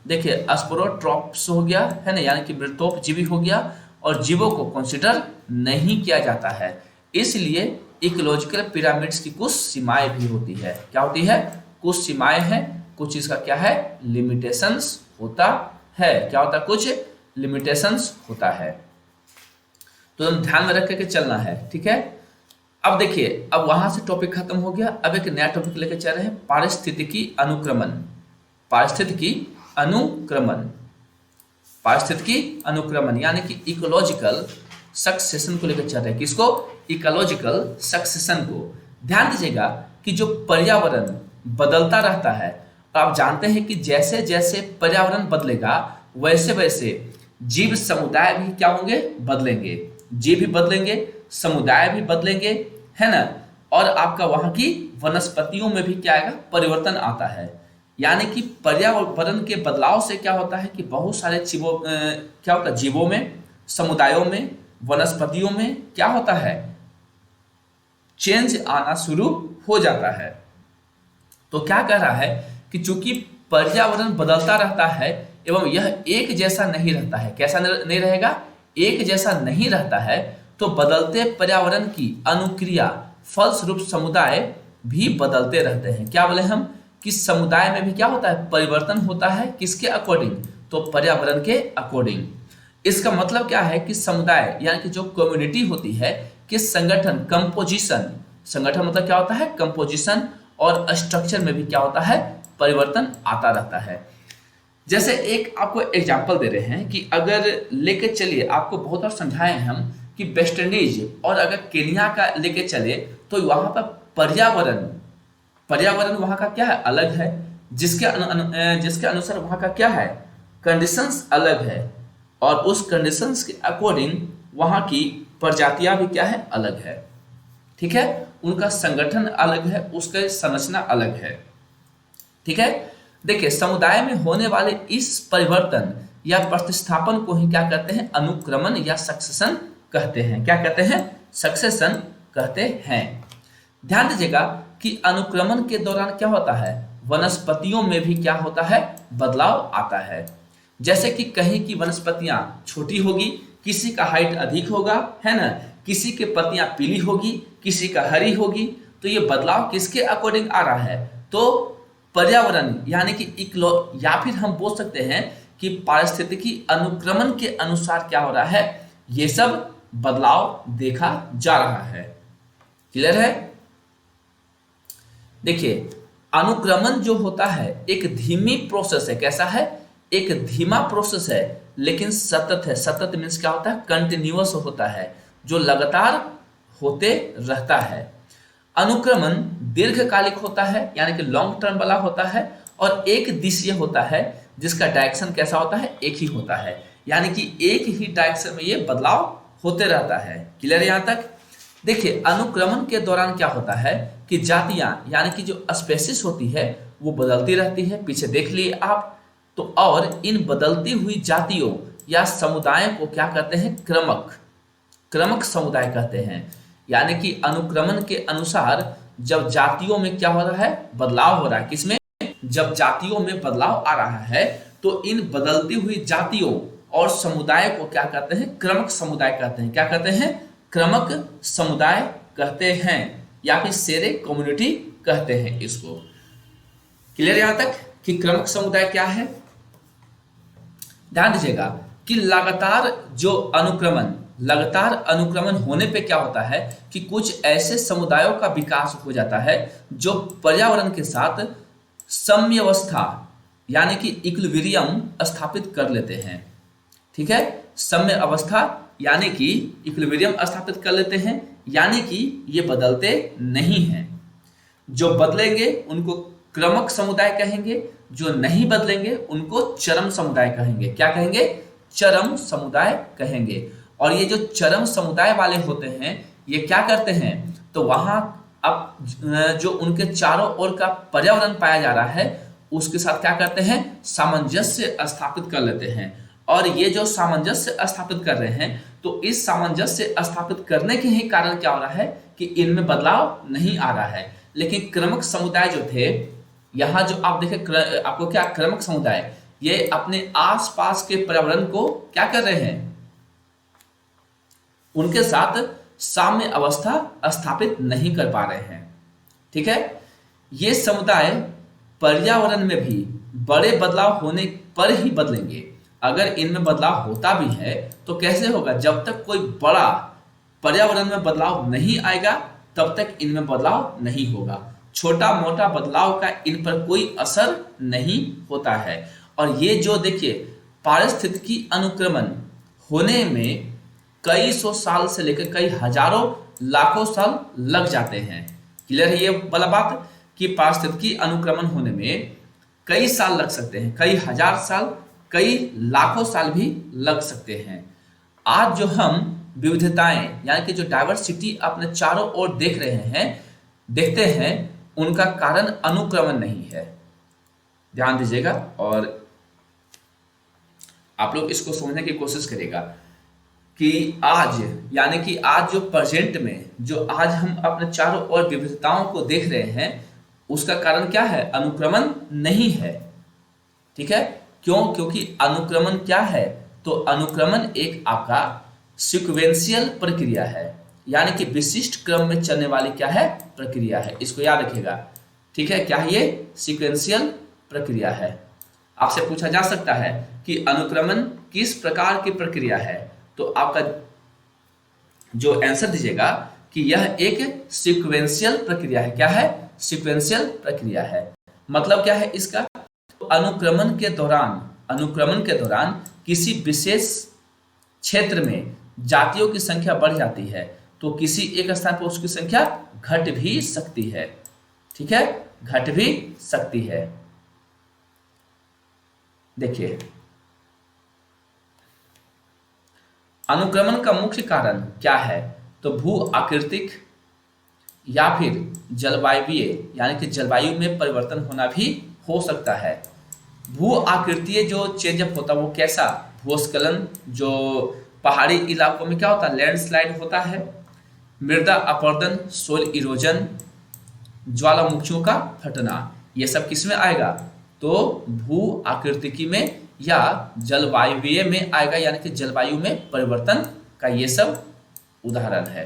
देखिए स्पोरोट्रॉप्स हो गया, है ना, यानी कि मृतोपजीवी हो गया, और जीवों को कंसीडर नहीं किया जाता है। इसलिए इकोलॉजिकल पिरामिड्स की कुछ सीमाएं भी होती है। क्या होती है? कुछ सीमाएं हैं, कुछ इसका क्या है? लिमिटेशंस होता है। क्या होता है? कुछ लिमिटेशंस होता है, तो हम ध्यान में रख के चलना है। ठीक है, अब देखिए, अब वहां से टॉपिक खत्म हो गया, अब एक नया टॉपिक लेकर चल रहे हैं, पारिस्थितिकी अनुक्रमण। पारिस्थितिकी अनुक्रमण यानी कि इकोलॉजिकल सक्सेशन को लेकर चल रहे हैं। किसको? इकोलॉजिकल सक्सेशन को। ध्यान दीजिएगा कि जो पर्यावरण बदलता रहता है, आप जानते हैं कि जैसे जैसे पर्यावरण बदलेगा वैसे वैसे जीव समुदाय भी क्या होंगे? बदलेंगे। जीव भी बदलेंगे, समुदाय भी बदलेंगे, है ना, और आपका वहां की वनस्पतियों में भी क्या आएगा? परिवर्तन आता है। यानी कि पर्यावरण के बदलाव से क्या होता है कि बहुत सारे क्या होता है? जीवों में, समुदायों में, वनस्पतियों में क्या होता है? चेंज आना शुरू हो जाता है। तो क्या कह रहा है कि चूंकि पर्यावरण बदलता रहता है एवं यह एक जैसा नहीं रहता है, कैसा नहीं रहेगा? एक जैसा नहीं रहता है, तो बदलते पर्यावरण की अनुक्रिया फलस्वरूप समुदाय भी बदलते रहते हैं। क्या बोले हम कि समुदाय में भी क्या होता है, परिवर्तन होता है। किसके अकॉर्डिंग, तो पर्यावरण के अकॉर्डिंग। इसका मतलब क्या है कि समुदाय यानी कि जो कम्युनिटी होती है कि संगठन, कंपोजिशन, संगठन मतलब क्या होता है, कंपोजिशन, और स्ट्रक्चर में भी क्या होता है, परिवर्तन आता रहता है। जैसे एक आपको एग्जांपल दे रहे हैं कि अगर लेके चलिए, आपको बहुत बार समझाए हैं हम कि वेस्ट इंडीज और अगर केन्या का लेके चले तो वहां पर पर्यावरण पर्यावरण वहां का क्या है, अलग है। जिसके अनुसार वहां का क्या है, कंडीशंस अलग है, और उस कंडीशंस के अकॉर्डिंग वहां की प्रजातियां भी क्या है, अलग है। ठीक है, उनका संगठन अलग है, उसका संरचना अलग है। ठीक है, देखिए समुदाय में होने वाले इस परिवर्तन या प्रतिस्थापन को ही क्या कहते हैं, अनुक्रमण या सक्सेशन कहते हैं। क्या कहते हैं, सक्सेशन कहते हैं। ध्यान दीजिएगा कि अनुक्रमण के दौरान क्या होता है, वनस्पतियों में भी क्या होता है, बदलाव आता है। जैसे कि कहीं की वनस्पतियां छोटी होगी, किसी का हाइट अधिक होगा, है ना, किसी के पत्तियां पीली होगी, किसी का हरी होगी। तो ये बदलाव किसके अकॉर्डिंग आ रहा है, तो पर्यावरण यानी कि इक्लो, या फिर हम बोल सकते हैं कि पारिस्थितिकी अनुक्रमण के अनुसार क्या हो रहा है, ये सब बदलाव देखा जा रहा है। क्लियर है। देखिए अनुक्रमण जो होता है एक धीमी प्रोसेस है। कैसा है, एक धीमा प्रोसेस है, लेकिन सतत है। सतत मीन्स क्या होता है, कंटिन्यूअस होता है, जो लगातार होते रहता है। अनुक्रमण दीर्घकालिक होता है, यानी कि लॉन्ग टर्म वाला होता है, और एक दिशीय होता है, जिसका डायरेक्शन कैसा होता है, एक ही होता है, यानी कि एक ही डायरेक्शन में ये बदलाव होते रहता है। क्लियर यहां तक। देखिए अनुक्रमण के दौरान क्या होता है कि जातियां यानी कि जो स्पेसिस होती है वो बदलती रहती है, पीछे देख लिए आप। तो और इन बदलती हुई जातियों या समुदायों को क्या कहते हैं, क्रमक समुदाय कहते हैं। यानी कि अनुक्रमण के अनुसार जब जातियों में क्या हो रहा है, बदलाव हो रहा है। किसमें, जब जातियों में बदलाव आ रहा है तो इन बदलती हुई जातियों और समुदाय को क्या कहते हैं, क्रमक समुदाय कहते हैं। क्या कहते हैं, क्रमक समुदाय कहते हैं, या फिर सेरे कम्युनिटी कहते हैं इसको। क्लियर यहां तक कि क्रमक समुदाय क्या है। ध्यान दीजिएगा कि लगातार अनुक्रमण होने पे क्या होता है कि कुछ ऐसे समुदायों का विकास हो जाता है जो पर्यावरण के साथ साम्यावस्था यानी कि इक्विलिब्रियम स्थापित कर लेते हैं। ठीक है, साम्य अवस्था यानी कि इक्विलिब्रियम स्थापित कर लेते हैं, यानी कि ये बदलते नहीं हैं। जो बदलेंगे उनको क्रमक समुदाय कहेंगे, जो नहीं बदलेंगे उनको चरम समुदाय कहेंगे। क्या कहेंगे, चरम समुदाय कहेंगे। और ये जो चरम समुदाय वाले होते हैं ये क्या करते हैं, तो वहां अब जो उनके चारों ओर का पर्यावरण पाया जा रहा है उसके साथ क्या करते हैं, सामंजस्य स्थापित कर लेते हैं। और ये जो सामंजस्य स्थापित कर रहे हैं तो इस सामंजस्य स्थापित करने के ही कारण क्या हो रहा है कि इनमें बदलाव नहीं आ रहा है। लेकिन क्रमक समुदाय जो थे, यहाँ जो आप देखें आपको क्या, क्रमक समुदाय ये अपने आसपास के पर्यावरण को क्या कर रहे हैं, उनके साथ साम्य अवस्था स्थापित नहीं कर पा रहे हैं। ठीक है, ये समुदाय पर्यावरण में भी बड़े बदलाव होने पर ही बदलेंगे। अगर इनमें बदलाव होता भी है तो कैसे होगा, जब तक कोई बड़ा पर्यावरण में बदलाव नहीं आएगा तब तक इनमें बदलाव नहीं होगा। छोटा मोटा बदलाव का इन पर कोई असर नहीं होता है। और ये जो देखिए पारिस्थितिकी अनुक्रमण होने में कई सौ साल से लेकर कई हजारों लाखों साल लग जाते हैं। क्लियर है ये वाला बात कि पारिस्थितिकी अनुक्रमण होने में कई साल लग सकते हैं, कई हजार साल, कई लाखों साल भी लग सकते हैं। आज जो हम विविधताएं यानी कि जो डाइवर्सिटी अपने चारों ओर देखते हैं उनका कारण अनुक्रमण नहीं है। ध्यान दीजिएगा और आप लोग इसको समझने की कोशिश करिएगा कि आज यानी कि आज जो प्रेजेंट में जो आज हम अपने चारों ओर विविधताओं को देख रहे हैं उसका कारण क्या है, अनुक्रमण नहीं है। ठीक है, क्यों, क्योंकि अनुक्रमण क्या है, तो अनुक्रमण एक आपका सिक्वेंशियल प्रक्रिया है, यानी कि विशिष्ट क्रम में चलने वाली क्या है, प्रक्रिया है। इसको याद रखिएगा, ठीक है। क्या है ये? सिक्वेंशियल प्रक्रिया है। आपसे पूछा जा सकता है कि अनुक्रमण किस प्रकार की प्रक्रिया है, तो आपका जो आंसर दीजिएगा कि यह एक सीक्वेंशियल प्रक्रिया है। क्या है? सीक्वेंशियल प्रक्रिया है। मतलब क्या है इसका? तो अनुक्रमण के दौरान किसी विशेष क्षेत्र में जातियों की संख्या बढ़ जाती है, तो किसी एक स्थान पर उसकी संख्या घट भी सकती है, ठीक है, घट भी सकती है। देखिए, अनुक्रमण का मुख्य कारण क्या है? तो भू आकृतिक या फिर जलवायवीय, यानी कि जलवायु में परिवर्तन होना भी हो सकता है। भू आकृतीय जो चेंजअप होता है वो कैसा? भूस्खलन, जो पहाड़ी इलाकों में क्या होता है, लैंडस्लाइड होता है। मृदा अपरदन, सोल इरोजन, ज्वालामुखियों का फटना, ये सब किस में आएगा? तो भू आकृतिकी में या जलवायुवीय में आएगा, यानी कि जलवायु में परिवर्तन का ये सब उदाहरण है।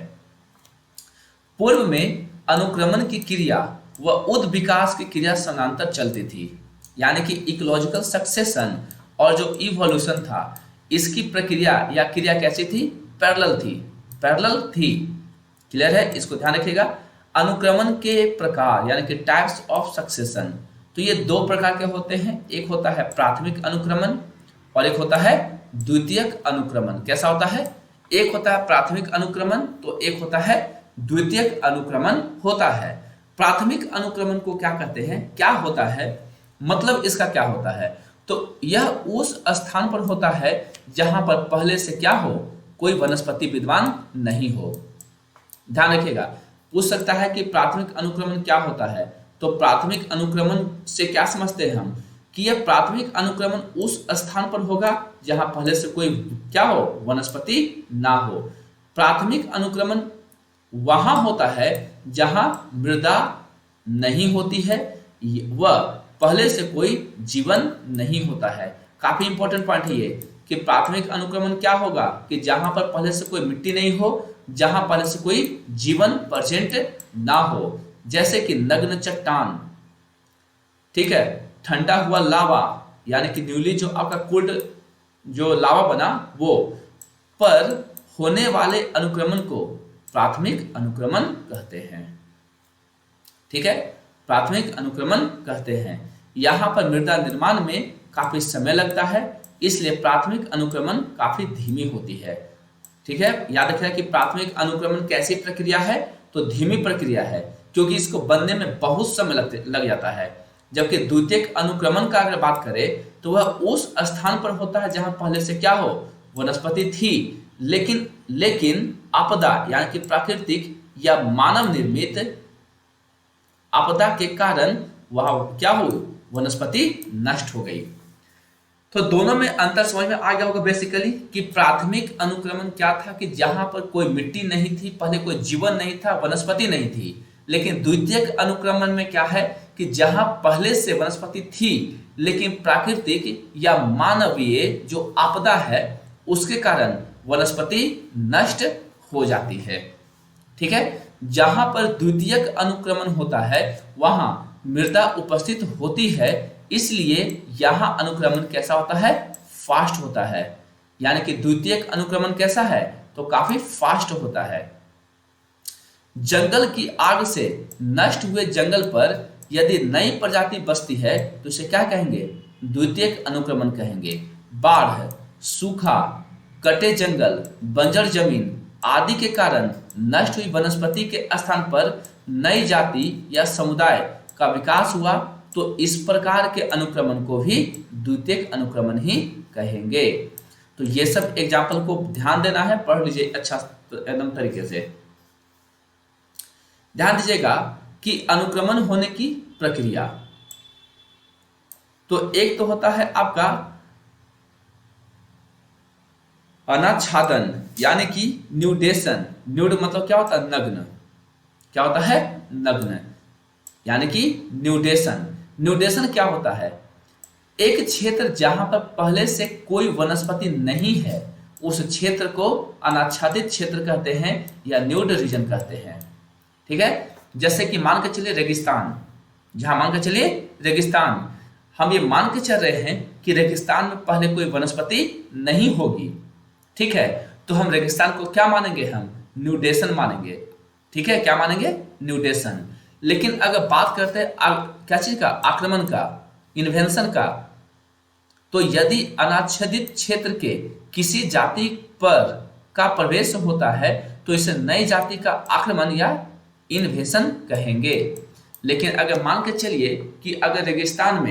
पूर्व में अनुक्रमण की क्रिया व उद विकास की क्रिया समानांतर चलती थी, यानी कि इकोलॉजिकल सक्सेशन और जो इवोल्यूशन था, इसकी प्रक्रिया या क्रिया कैसी थी? पैरेलल थी। क्लियर है? इसको ध्यान रखिएगा। अनुक्रमण के प्रकार यानी कि टाइप्स ऑफ सक्सेशन, तो ये दो प्रकार के होते हैं। एक होता है प्राथमिक अनुक्रमण और एक होता है द्वितीयक अनुक्रमण। कैसा होता है? एक होता है प्राथमिक अनुक्रमण, तो एक होता है द्वितीयक अनुक्रमण होता है। प्राथमिक अनुक्रमण को क्या कहते हैं? क्या होता है, मतलब इसका क्या होता है? तो यह उस स्थान पर होता है जहां पर पहले से क्या हो, कोई वनस्पति विद्यमान नहीं हो। ध्यान रखिएगा, पूछ सकता है कि प्राथमिक अनुक्रमण क्या होता है। तो प्राथमिक अनुक्रमण से क्या समझते हैं हम कि यह प्राथमिक अनुक्रमण उस स्थान पर होगा जहां पहले से कोई क्या हो, वनस्पति ना हो। प्राथमिक अनुक्रमण वहां होता है जहां मृदा नहीं होती है व पहले से कोई जीवन नहीं होता है। काफी इंपॉर्टेंट पॉइंट है ये कि प्राथमिक अनुक्रमण क्या होगा कि जहां पर पहले से कोई मिट्टी नहीं हो, जहां पहले से कोई जीवन प्रेजेंट ना हो, जैसे कि नग्न चट्टान, ठीक है, ठंडा हुआ लावा, यानी कि न्यूली जो आपका कोल्ड जो लावा बना वो, पर होने वाले अनुक्रमण को प्राथमिक अनुक्रमण कहते हैं। ठीक है, प्राथमिक अनुक्रमण कहते हैं। यहां पर मृदा निर्माण में काफी समय लगता है, इसलिए प्राथमिक अनुक्रमण काफी धीमी होती है। ठीक है, याद रखिएगा कि प्राथमिक अनुक्रमण कैसी प्रक्रिया है, तो धीमी प्रक्रिया है, क्योंकि इसको बनने में बहुत समय लग जाता है। जबकि द्वितीयक अनुक्रमण का अगर बात करें तो वह उस स्थान पर होता है जहां पहले से क्या हो, वनस्पति थी, लेकिन आपदा यानी कि प्राकृतिक या मानव निर्मित आपदा के कारण वह क्या हो, वनस्पति नष्ट हो गई। तो दोनों में अंतर समझ में आ गया होगा बेसिकली कि प्राथमिक अनुक्रमण क्या था कि जहां पर कोई मिट्टी नहीं थी, पहले कोई जीवन नहीं था, वनस्पति नहीं थी। लेकिन द्वितीयक अनुक्रमण में क्या है कि जहां पहले से वनस्पति थी, लेकिन प्राकृतिक या मानवीय जो आपदा है उसके कारण वनस्पति नष्ट हो जाती है। ठीक है, जहां पर द्वितीयक अनुक्रमण होता है वहां मृदा उपस्थित होती है, इसलिए यहां अनुक्रमण कैसा होता है, फास्ट होता है। यानी कि द्वितीयक अनुक्रमण कैसा है, तो काफी फास्ट होता है। जंगल की आग से नष्ट हुए जंगल पर यदि नई प्रजाति बसती है तो इसे क्या कहेंगे, द्वितीयक अनुक्रमण कहेंगे। बाढ़, सूखा, कटे जंगल, बंजर जमीन आदि के कारण नष्ट हुई वनस्पति के स्थान पर नई जाति या समुदाय का विकास हुआ, तो इस प्रकार के अनुक्रमण को भी द्वितीयक अनुक्रमण ही कहेंगे। तो ये सब एग्जाम्पल को ध्यान देना है, पढ़ लीजिए अच्छा एकदम तरीके से। ध्यान दीजिएगा कि अनुक्रमण होने की प्रक्रिया, तो एक तो होता है आपका अनाच्छादन यानी कि न्यूडेशन। न्यूड मतलब क्या होता है, नग्न। क्या होता है, नग्न, यानी कि न्यूडेशन। न्यूडेशन क्या होता है, एक क्षेत्र जहां पर पहले से कोई वनस्पति नहीं है उस क्षेत्र को अनाच्छादित क्षेत्र कहते हैं या न्यूड रीजन कहते हैं। ठीक है, जैसे कि मान के चलिए रेगिस्तान, जहां मान के चलिए रेगिस्तान, हम ये मान के चल रहे हैं कि रेगिस्तान में पहले कोई वनस्पति नहीं होगी। ठीक है, तो हम रेगिस्तान को क्या मानेंगे, हम न्यूडेशन मानेंगे। ठीक है, क्या मानेंगे, न्यूडेशन। लेकिन अगर बात करते हैं क्या चीज का, आक्रमण का, इन्वेंशन का, तो यदि अनाच्छादित क्षेत्र के किसी जाति पर का प्रवेश होता है तो इसे नई जाति का आक्रमण या इन्वेशन कहेंगे। लेकिन अगर मान के चलिए कि अगर रेगिस्तान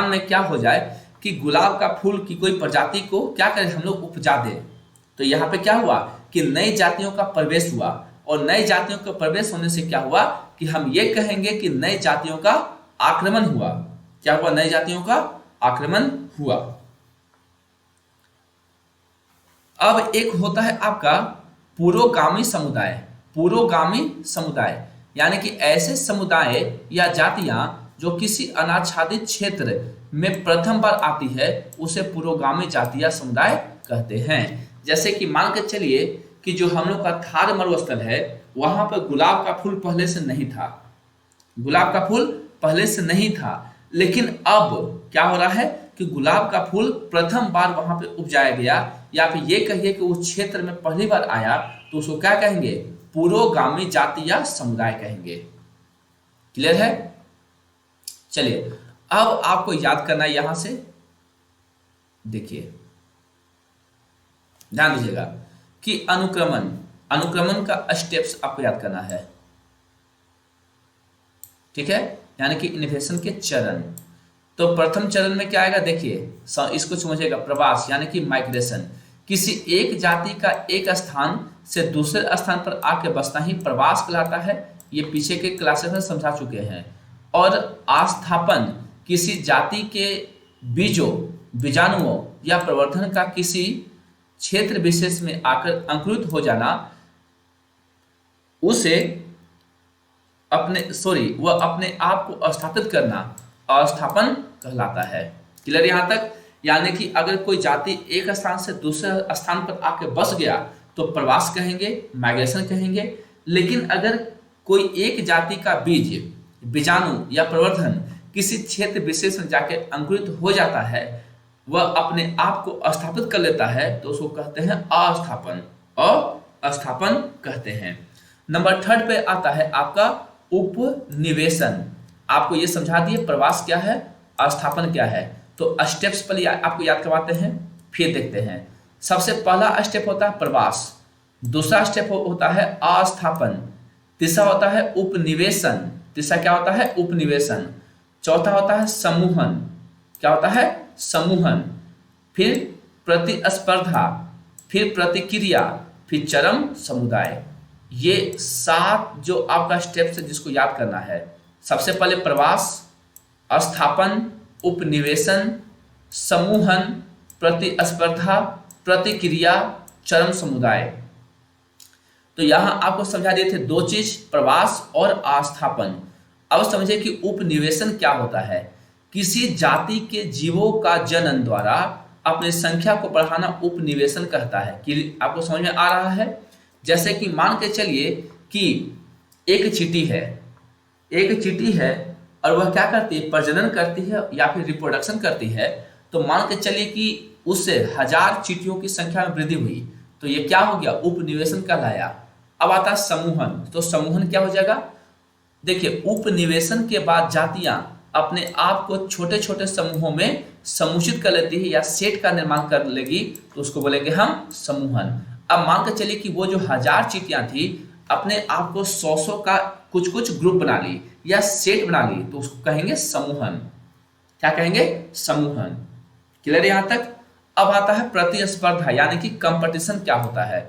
में क्या हो जाए कि गुलाब का फूल की कोई प्रजाति को क्या करें हम लोग उपजा दे, तो यहाँ पे क्या हुआ कि नई जातियों का प्रवेश हुआ, और नई जातियों का प्रवेश होने से क्या हुआ कि हम ये कहेंगे कि नई जातियों का आक्रमण हुआ। क्या हुआ, नई जातियों का आक्रमण हुआ। अब एक होता है आपका पुरोगामी समुदाय। पुरोगामी समुदाय यानी कि ऐसे समुदाय या जातियां जो किसी अनाच्छादित क्षेत्र में प्रथम बार आती है उसे पुरोगामी जाति या समुदाय कहते हैं। जैसे कि मान के चलिए कि जो हम लोग का थार मरुस्थल है वहां पर गुलाब का फूल पहले से नहीं था, गुलाब का फूल पहले से नहीं था, लेकिन अब क्या हो रहा है कि गुलाब का फूल प्रथम बार वहां पे उपजाया गया, या फिर ये कहिए कि उस क्षेत्र में पहली बार आया, तो उसको क्या कहेंगे, पुरोगामी जाति या समुदाय कहेंगे। क्लियर है? चलिए अब आपको याद करना है, यहां से देखिए, ध्यान दीजिएगा कि अनुक्रमण का स्टेप्स आपको याद करना है। ठीक है, यानी कि इन्वेशन के चरण। तो प्रथम चरण में क्या आएगा, देखिए इसको समझिएगा, प्रवास यानी कि माइग्रेशन। किसी एक जाति का एक स्थान से दूसरे स्थान पर आके बसना ही प्रवास कहलाता है। ये पीछे के क्लासेस में समझा चुके हैं। और आस्थापन किसी जाति के बीजों, बीजाणुओं या प्रवर्धन का किसी क्षेत्र विशेष में आकर अंकुरित हो जाना, उसे वह अपने आप को स्थापित करना अस्थापन कहलाता है। क्लियर यहां तक? यानी कि अगर कोई जाति एक स्थान से दूसरे स्थान पर आके बस गया तो प्रवास कहेंगे, माइग्रेशन कहेंगे। लेकिन अगर कोई एक जाति का बीज, बीजाणु या प्रवर्धन किसी क्षेत्र विशेष में जाके अंकुरित हो जाता है, वह अपने आप को स्थापित कर लेता है, तो उसको कहते हैं अस्थापन, अस्थापन कहते हैं। नंबर 3 पे आता है आपका उपनिवेशन। आपको ये समझा दिए प्रवास क्या है, अस्थापन क्या है। तो स्टेप्स पर आपको याद करवाते हैं, फिर देखते हैं। सबसे पहला स्टेप होता है प्रवास, दूसरा स्टेप होता है अस्थापन, तीसरा होता है उपनिवेशन, तीसरा क्या होता है, उपनिवेशन। चौथा होता है समूहन, क्या होता है, समूहन। फिर प्रतिस्पर्धा, फिर प्रतिक्रिया, फिर चरम समुदाय। ये 7 जो आपका स्टेप्स है जिसको याद करना है। सबसे पहले प्रवास, अस्थापन, उपनिवेशन, समूहन, प्रतिस्पर्धा, प्रतिक्रिया, चरम समुदाय। तो यहां आपको समझा दिए थे 2 चीज, प्रवास और अस्थापन। अब समझिए कि उपनिवेशन क्या होता है। किसी जाति के जीवों का जनन द्वारा अपनी संख्या को बढ़ाना उपनिवेशन कहता है। कि आपको समझ में आ रहा है? जैसे कि मान के चलिए कि एक चींटी है और वह क्या करती है, प्रजनन करती है या फिर रिप्रोडक्शन करती है। तो मान के चलिए कि उससे 1000 चींटियों की संख्या में वृद्धि हुई, तो ये क्या हो गया, उपनिवेशन कहलाया। अब आता है समूहन। तो समूहन क्या हो जाएगा, देखिए उपनिवेशन के बाद जातियां अपने आप को छोटे छोटे समूहों में समूचित कर लेती है या सेट का निर्माण कर लेगी, तो उसको बोलेंगे हम समूहन। अब मान कर चलिए कि वो जो 1000 चींटियां थी अपने आप को 100 का कुछ ग्रुप बना ली या सेट बना ली, तो उसको कहेंगे समूहन। क्या कहेंगे, समूहन। क्लियर यहां तक? अब आता है प्रतिस्पर्धा यानी कि कंपटीशन क्या होता है।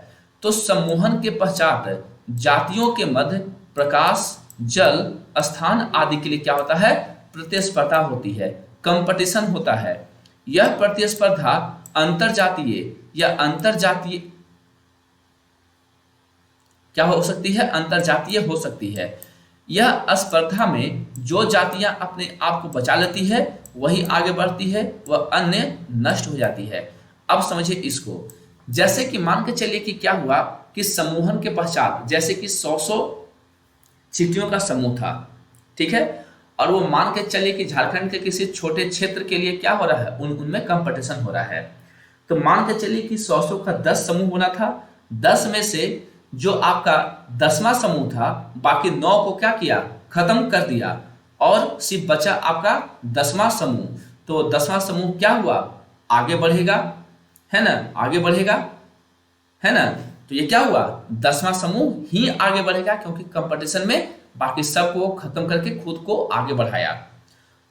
तो समूहन के पश्चात जातियों के मध्य प्रकाश, जल, स्थान आदि के लिए क्या होता है, प्रतिस्पर्धा होती है, कंपटीशन होता है। यह प्रतिस्पर्धा अंतरजातीय या अंतरजातीय क्या हो सकती है, अंतरजातीय हो सकती है। यह स्पर्धा में जो जातियां अपने आप को बचा लेती है वही आगे बढ़ती है, वह अन्य नष्ट हो जाती है। अब समझिए इसको, जैसे कि मान के चलिए कि क्या हुआ कि समूहन के पश्चात, जैसे कि 100 चींटियों का समूह था, ठीक है, और वो मान के चलिए कि झारखंड के किसी छोटे क्षेत्र के लिए क्या हो रहा है, उनमें कंपटीशन हो रहा है। तो मान के चलिए कि 100 का 10 समूह बना था, 10 में से जो आपका 10वां समूह था, बाकी 9 को क्या किया, खत्म कर दिया, और सिर्फ बचा आपका 10वां समूह। तो 10वां समूह क्या हुआ, आगे बढ़ेगा, है ना, आगे बढ़ेगा, है ना। तो ये क्या हुआ, 10वां समूह ही आगे बढ़ेगा, क्योंकि कंपटीशन में बाकी सबको खत्म करके खुद को आगे बढ़ाया।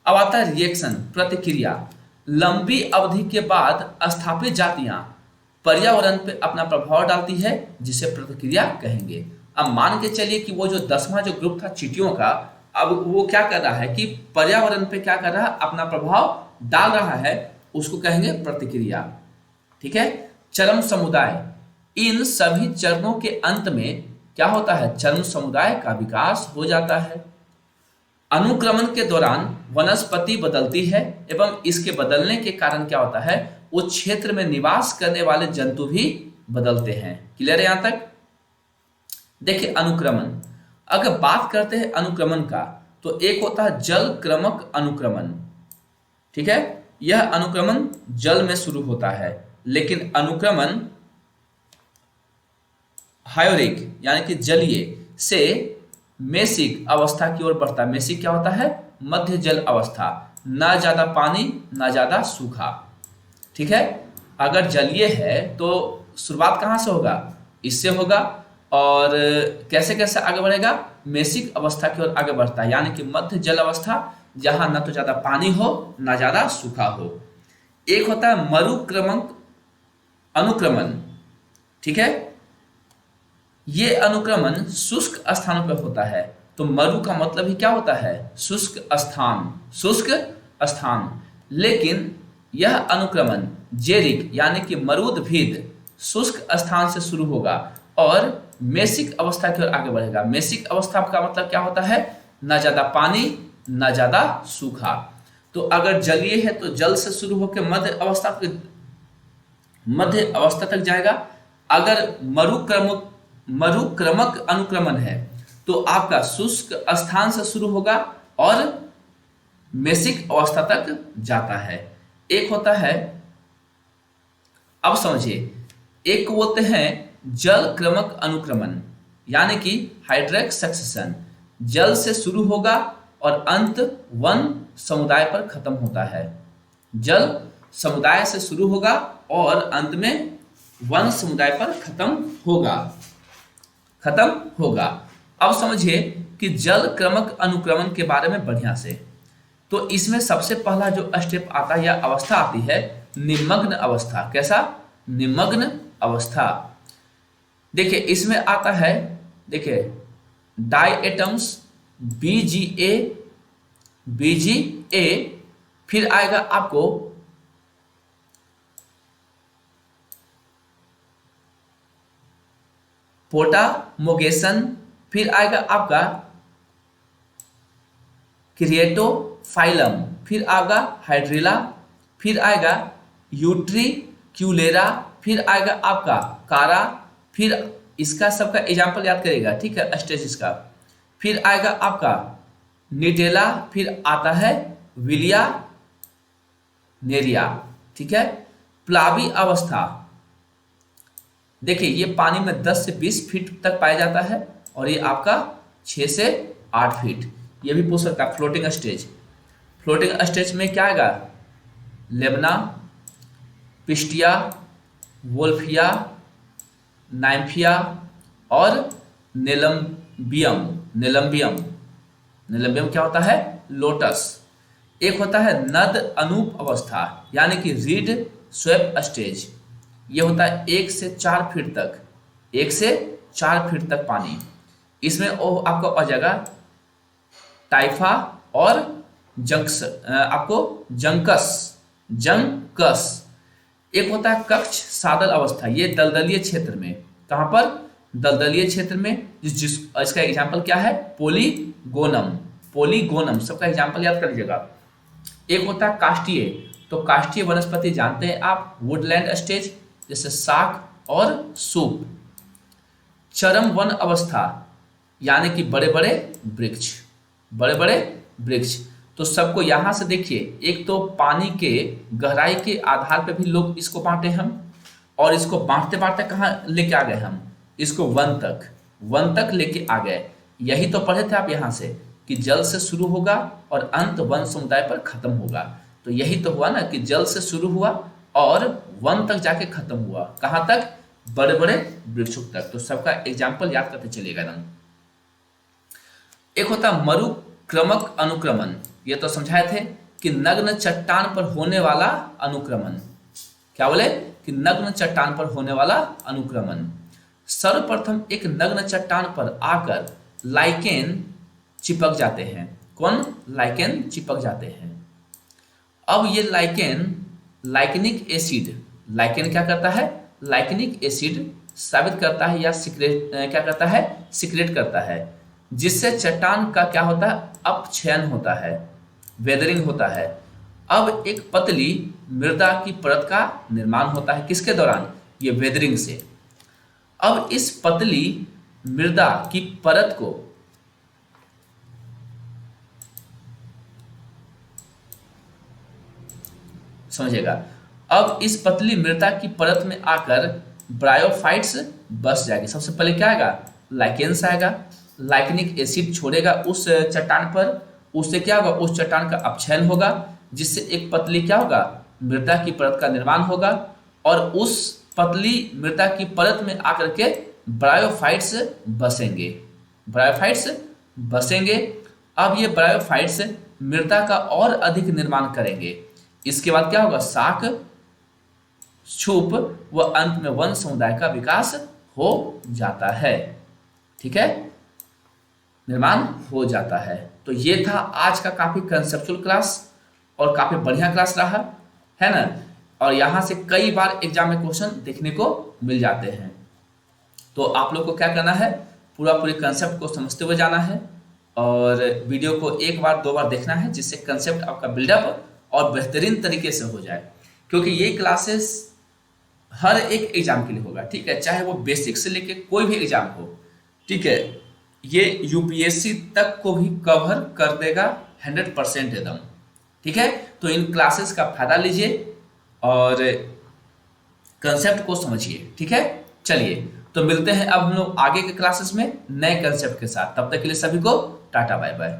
अब आता है रिएक्शन, प्रतिक्रिया। लंबी अवधि के बाद स्थापित जातियां पर्यावरण पे अपना प्रभाव डालती है, जिसे प्रतिक्रिया कहेंगे। अब मान के चलिए कि वो जो 10वां जो ग्रुप था चींटियों का, अब वो क्या कर रहा है कि पर्यावरण पे क्या कर रहा है, अपना प्रभाव डाल रहा है, उसको कहेंगे प्रतिक्रिया, ठीक है। चरम समुदाय, इन सभी चरणों के अंत में क्या होता है, चरम समुदाय का विकास हो जाता है। अनुक्रमण के दौरान वनस्पति बदलती है, एवं इसके बदलने के कारण क्या होता है, उस क्षेत्र में निवास करने वाले जंतु भी बदलते हैं। क्लियर है यहां तक। देखिए अनुक्रमण, अगर बात करते हैं अनुक्रमण का, तो एक होता है जल क्रमक अनुक्रमण, ठीक है। यह अनुक्रमण जल में शुरू होता है, लेकिन अनुक्रमण हायोरिक यानी कि जलीय से मेसिक अवस्था की ओर बढ़ता है। मेसिक क्या होता है, मध्य जल अवस्था, ना ज्यादा पानी ना ज्यादा सूखा, ठीक है। अगर जलीय है तो शुरुआत कहां से होगा, इससे होगा, और कैसे कैसे आगे बढ़ेगा, मेसिक अवस्था की ओर आगे बढ़ता है, यानी कि मध्य जल अवस्था, जहां ना तो ज्यादा पानी हो ना ज्यादा सूखा हो। एक होता है मरुक्रमक अनुक्रमण, ठीक है। ये अनुक्रमण शुष्क स्थानों पर होता है। तो मरु का मतलब ही क्या होता है, शुष्क स्थान, शुष्क स्थान। लेकिन यह अनुक्रमण जेरिक यानी कि मरुदभिद शुष्क स्थान से शुरू होगा और मेसिक अवस्था की ओर आगे बढ़ेगा। मेसिक अवस्था का मतलब क्या होता है, ना ज्यादा पानी ना ज्यादा सूखा। तो अगर जलीय है तो जल से शुरू होकर मध्य अवस्था तक जाएगा। अगर मरुक्रमक अनुक्रमण है तो आपका शुष्क स्थान से शुरू होगा और मेसिक अवस्था तक जाता है। एक होता है, अब समझिए, एक को बोलते हैं जल क्रमक अनुक्रमण, यानी कि हाइड्रिक सक्सेशन, जल से शुरू होगा और अंत वन समुदाय पर खत्म होता है। जल समुदाय से शुरू होगा और अंत में वन समुदाय पर खत्म होगा। अब समझिए कि जल क्रमक अनुक्रमण के बारे में बढ़िया से। तो इसमें सबसे पहला जो स्टेप आता है या अवस्था आती है, निमग्न अवस्था। कैसा, निमग्न अवस्था। देखिए इसमें आता है, देखिए डाइएटम्स बीजीए, फिर आएगा आपको पोटामोगेशन, फिर आएगा आपका क्रिएटोफाइलम, फिर आएगा हाइड्रिला, फिर आएगा यूट्रिक्यूलेरा, फिर आएगा आपका कारा, फिर इसका सबका एग्जाम्पल याद करेगा, ठीक है, स्टेजिस का। फिर आएगा आपका निटेला, फिर आता है विलिया नेरिया, ठीक है। प्लावी अवस्था, देखिए ये पानी में 10 से 20 फीट तक पाया जाता है और ये आपका 6 से 8 फीट, ये भी पूछ सकता है। फ्लोटिंग स्टेज, फ्लोटिंग स्टेज में क्या आएगा, लेबना, पिस्टिया, वोल्फिया, नाइम्फिया और नेलम्बियम क्या होता है, लोटस। एक होता है नद अनूप अवस्था, यानी कि रीड स्वेप स्टेज, ये होता है 1 से 4 फीट तक, 1 से 4 फीट तक पानी। इसमें आपको आ जाएगा टाइफा और जंकस। एक होता है कक्ष सादल अवस्था, ये दलदलीय क्षेत्र में, कहां पर, दलदलीय क्षेत्र में, इसका एग्जाम्पल क्या है, पोलीगोनम, सबका एग्जाम्पल याद कर लीजिएगा। एक होता है काष्ठीय, तो काष्ठीय वनस्पति जानते हैं आप, वुडलैंड स्टेज जैसे साग और सूप। चरम वन अवस्था यानी कि बड़े बड़े वृक्ष, बड़े बड़े वृक्ष। तो सबको यहां से देखिए, एक तो पानी के गहराई के आधार पे भी लोग इसको बांटे हम, और इसको बांटते बांटते कहाँ लेके आ गए हम, इसको वन तक लेके आ गए। यही तो पढ़े थे आप यहाँ से कि जल से शुरू होगा और अंत वन समुदाय पर खत्म होगा। तो यही तो हुआ ना कि जल से शुरू हुआ और वन तक जाके खत्म हुआ, कहाँ तक, बड़े बड़े वृक्षों तक। तो सबका एग्जाम्पल याद करते चलिएगा एकदम। एक होता मरुक्रमक अनुक्रमण, ये तो समझाए थे कि नग्न चट्टान पर होने वाला अनुक्रमण। क्या बोले कि नग्न चट्टान पर होने वाला अनुक्रमण। सर्वप्रथम एक नग्न चट्टान पर आकर लाइकेन चिपक जाते हैं। कौन? लाइकेन चिपक जाते हैं। अब ये लाइकेनिक एसिड, लाइकेन क्या करता है, लाइकेनिक एसिड साबित करता है या सिक्रेट क्या करता है, सिक्रेट करता है, जिससे चट्टान का क्या होता है, अपक्षयन होता है, वेदरिंग होता है। अब एक पतली मृदा की परत का निर्माण होता है, किसके दौरान, ये वेदरिंग से। अब इस पतली मृदा की परत को समझिएगा, अब इस पतली मृदा की परत में आकर ब्रायोफाइट्स बस जाएगी। सबसे पहले क्या आएगा, लाइकेन्स आएगा, लाइकेनिक एसिड छोड़ेगा उस चट्टान पर, उससे क्या होगा, उस चट्टान का अपक्षयन होगा, जिससे एक पतली क्या होगा, मृदा की परत का निर्माण होगा, और उस पतली मृदा की परत में आकर के ब्रायोफाइट्स बसेंगे, ब्रायोफाइट्स बसेंगे। अब ये ब्रायोफाइट्स मृदा का और अधिक निर्माण करेंगे। इसके बाद क्या होगा, शाक, छुप व अंत में वन समुदाय का विकास हो जाता है। ठीक है, निर्माण हो जाता है। तो ये था आज का काफी कंसेप्चुअल क्लास और काफी बढ़िया क्लास रहा है ना। और यहाँ से कई बार एग्जाम में क्वेश्चन देखने को मिल जाते हैं। तो आप लोग को क्या करना है, पूरे कंसेप्ट को समझते हुए जाना है और वीडियो को एक बार दो बार देखना है, जिससे कंसेप्ट आपका बिल्डअप और बेहतरीन तरीके से हो जाए। क्योंकि ये क्लासेस हर एक एग्जाम के लिए होगा, ठीक है, चाहे वो बेसिक से लेके कोई भी एग्जाम हो, ठीक है। ये यूपीएससी तक को भी कवर कर देगा 100% एकदम, ठीक है। तो इन क्लासेस का फायदा लीजिए और कंसेप्ट को समझिए, ठीक है। चलिए, तो मिलते हैं अब हम लोग आगे के क्लासेस में नए कंसेप्ट के साथ। तब तक के लिए सभी को टाटा बाय बाय।